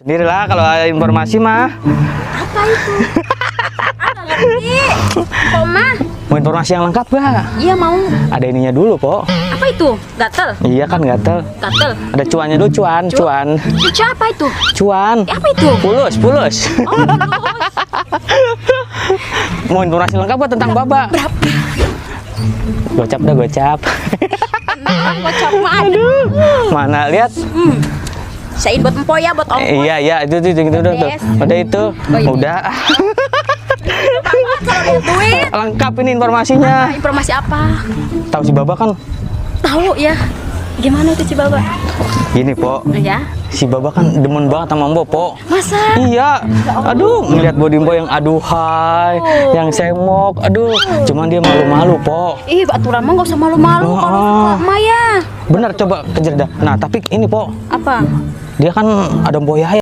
Sendirilah kalau ada informasi mah. Apa itu? Nggak ngerti. Kok mah? Mau informasi yang lengkap gak? Iya mau. Ada ininya dulu, Po. Apa itu? Gatel? Iya kan gatel. Gatel? Ada cuannya dulu, cuan. Cucu apa itu? Cuan. Apa itu? Pulus. Oh, lulus. Mau informasi lengkap gak tentang Baba? Berapa? Gocap dah, gocap. Nah, gocap mah ada. Aduh. Mana lihat? Sain buat empo ya, buat ongkos. Iya, itu tuh. Yes. Udah itu. ini. Udah. Banget kalau lihat duit. Lengkap ini informasinya. Informasi apa? Tahu si Baba kan? Tahu ya. Gimana itu si Baba? Gini, Po. Ya. Si Baba kan demen banget sama Mbok, Po. Masa? Iya. Aduh, ngeliat body Mbok yang aduhai, yang semok. Aduh, cuman dia malu-malu, Po. Ih, aturan mah nggak usah malu-malu kalau suka mah ya. Bener, coba kejar dah. Nah, tapi ini, Po. Apa? Dia kan ada Mbok Yahya.